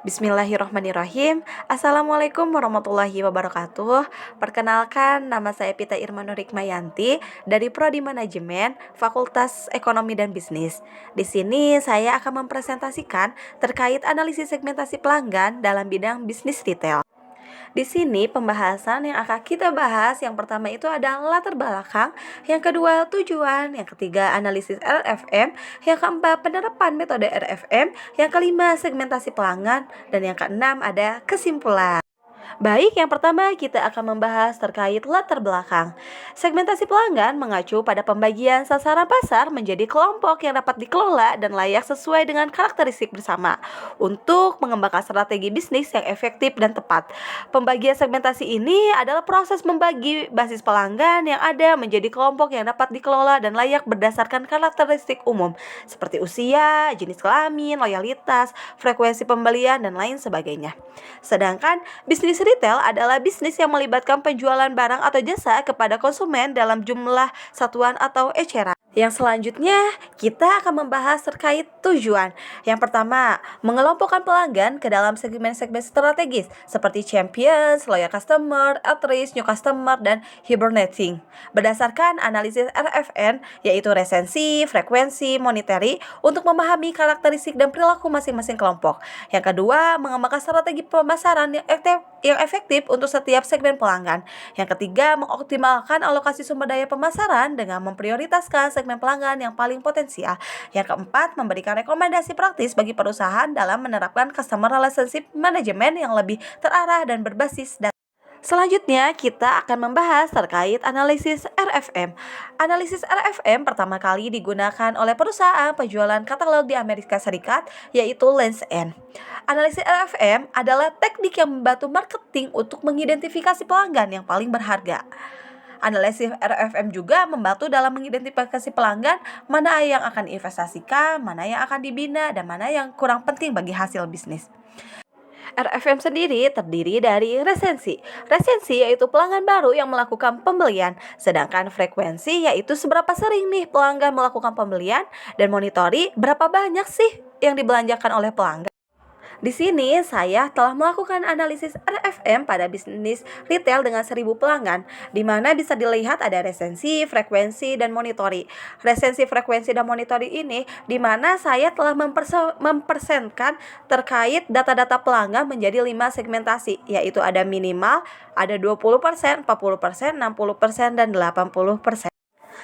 Bismillahirrahmanirrahim. Assalamualaikum warahmatullahi wabarakatuh. Perkenalkan, nama saya Pita Irmanu Rikmayanti dari Prodi Manajemen, Fakultas Ekonomi dan Bisnis. Di sini saya akan mempresentasikan terkait analisis segmentasi pelanggan dalam bidang bisnis retail. Di sini pembahasan yang akan kita bahas yang pertama itu adalah latar belakang, yang kedua tujuan, yang ketiga analisis RFM, yang keempat penerapan metode RFM, yang kelima segmentasi pelanggan, dan yang keenam ada kesimpulan. Baik, yang pertama kita akan membahas terkait latar belakang. Segmentasi pelanggan mengacu pada pembagian sasaran pasar menjadi kelompok yang dapat dikelola dan layak sesuai dengan karakteristik bersama untuk mengembangkan strategi bisnis yang efektif dan tepat. Pembagian segmentasi ini adalah proses membagi basis pelanggan yang ada menjadi kelompok yang dapat dikelola dan layak berdasarkan karakteristik umum seperti usia, jenis kelamin, loyalitas, frekuensi pembelian, dan lain sebagainya. Sedangkan bisnis retail adalah bisnis yang melibatkan penjualan barang atau jasa kepada konsumen dalam jumlah satuan atau eceran. Yang selanjutnya, kita akan membahas terkait tujuan. Yang pertama, mengelompokkan pelanggan ke dalam segmen-segmen strategis seperti champions, loyal customer, at-risk, new customer, dan hibernating. Berdasarkan analisis RFN, yaitu resensi, frekuensi, monetary, untuk memahami karakteristik dan perilaku masing-masing kelompok. Yang kedua, mengembangkan strategi pemasaran yang efektif untuk setiap segmen pelanggan. Yang ketiga, mengoptimalkan alokasi sumber daya pemasaran dengan memprioritaskan segmen pelanggan yang paling potensial. Yang keempat, memberikan rekomendasi praktis bagi perusahaan dalam menerapkan customer relationship management yang lebih terarah dan berbasis data. Selanjutnya, kita akan membahas terkait analisis RFM. Analisis RFM pertama kali digunakan oleh perusahaan penjualan katalog di Amerika Serikat, yaitu Lands' End. Analisis RFM adalah teknik yang membantu marketing untuk mengidentifikasi pelanggan yang paling berharga. Analisis RFM juga membantu dalam mengidentifikasi pelanggan mana yang akan diinvestasikan, mana yang akan dibina, dan mana yang kurang penting bagi hasil bisnis. RFM sendiri terdiri dari resensi. Resensi yaitu pelanggan baru yang melakukan pembelian, sedangkan frekuensi yaitu seberapa sering nih pelanggan melakukan pembelian, dan monitori berapa banyak sih yang dibelanjakan oleh pelanggan. Di sini saya telah melakukan analisis RFM pada bisnis retail dengan 1.000 pelanggan, di mana bisa dilihat ada resensi, frekuensi, dan monitori. Resensi, frekuensi, dan monitori ini di mana saya telah mempersenkan terkait data-data pelanggan menjadi 5 segmentasi, yaitu ada minimal, ada 20%, 40%, 60%, dan 80%.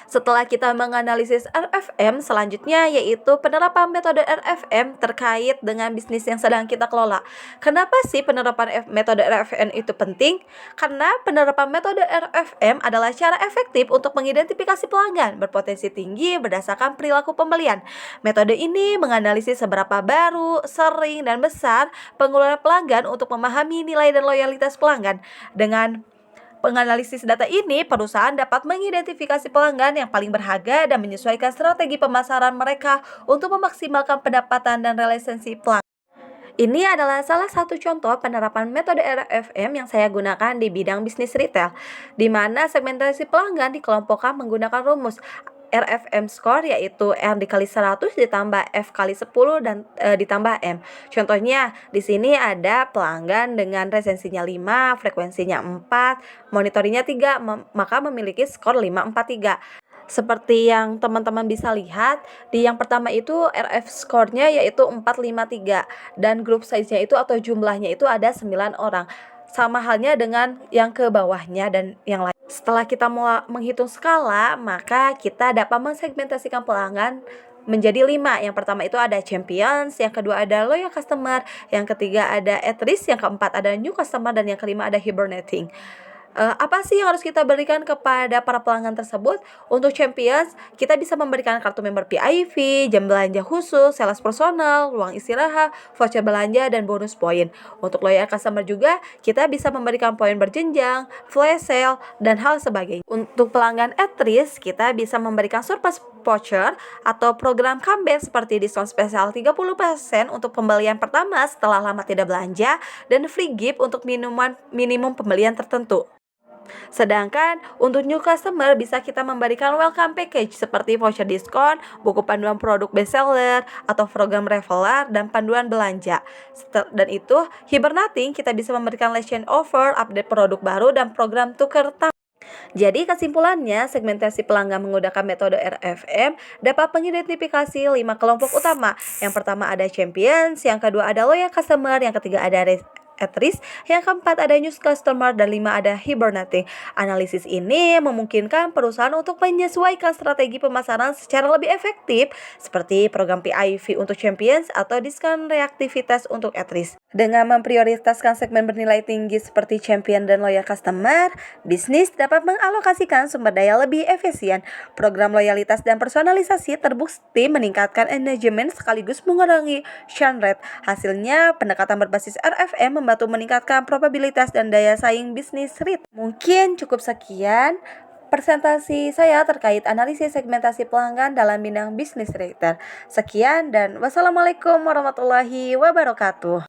Setelah kita menganalisis RFM, selanjutnya yaitu penerapan metode RFM terkait dengan bisnis yang sedang kita kelola. Kenapa sih penerapan metode RFM itu penting? Karena penerapan metode RFM adalah cara efektif untuk mengidentifikasi pelanggan berpotensi tinggi berdasarkan perilaku pembelian. Metode ini menganalisis seberapa baru, sering, dan besar pengeluaran pelanggan untuk memahami nilai dan loyalitas pelanggan. Dengan penganalisis data ini, perusahaan dapat mengidentifikasi pelanggan yang paling berharga dan menyesuaikan strategi pemasaran mereka untuk memaksimalkan pendapatan dan relationsi pelanggan. Ini adalah salah satu contoh penerapan metode RFM yang saya gunakan di bidang bisnis retail, di mana segmentasi pelanggan dikelompokkan menggunakan rumus RFM score, yaitu R dikali 100 ditambah F kali 10 dan ditambah M. Contohnya di sini ada pelanggan dengan resensinya 5, frekuensinya 4, monitorinya 3, maka memiliki skor 543. Seperti yang teman-teman bisa lihat, di yang pertama itu RF score-nya yaitu 453 dan group size-nya itu atau jumlahnya itu ada 9 orang. Sama halnya dengan yang ke bawahnya dan yang lain. Setelah kita menghitung skala, maka kita dapat mensegmentasikan pelanggan menjadi 5. Yang pertama itu ada champions, yang kedua ada loyal customer, yang ketiga ada at-risk, yang keempat ada new customer, dan yang kelima ada hibernating. Apa sih yang harus kita berikan kepada para pelanggan tersebut? Untuk champions, kita bisa memberikan kartu member VIP, jam belanja khusus, sales personal, ruang istirahat, voucher belanja, dan bonus poin. Untuk loyal customer juga, kita bisa memberikan poin berjenjang, flash sale, dan hal sebagainya. Untuk pelanggan at-risk, kita bisa memberikan surplus voucher atau program comeback seperti diskon spesial 30% untuk pembelian pertama setelah lama tidak belanja, dan free gift untuk minimum pembelian tertentu. Sedangkan untuk new customer bisa kita memberikan welcome package seperti voucher diskon, buku panduan produk bestseller, atau program referral dan panduan belanja. Dan itu hibernating kita bisa memberikan lesson offer, update produk baru, dan program tukar tambah. Jadi kesimpulannya, segmentasi pelanggan menggunakan metode RFM dapat mengidentifikasi 5 kelompok utama. Yang pertama ada champions, yang kedua ada loyal customer, yang ketiga ada at risk, yang keempat ada news customer, dan 5 ada hibernating. Analisis ini memungkinkan perusahaan untuk menyesuaikan strategi pemasaran secara lebih efektif, seperti program PIV untuk champions atau diskon reaktivitas untuk at risk. Dengan memprioritaskan segmen bernilai tinggi seperti champion dan loyal customer, bisnis dapat mengalokasikan sumber daya lebih efisien. Program loyalitas dan personalisasi terbukti meningkatkan engagement sekaligus mengurangi churn rate. Hasilnya, pendekatan berbasis RFM membantu meningkatkan probabilitas dan daya saing bisnis rate. Mungkin cukup sekian presentasi saya terkait analisis segmentasi pelanggan dalam bidang bisnis retail. Sekian dan wassalamualaikum warahmatullahi wabarakatuh.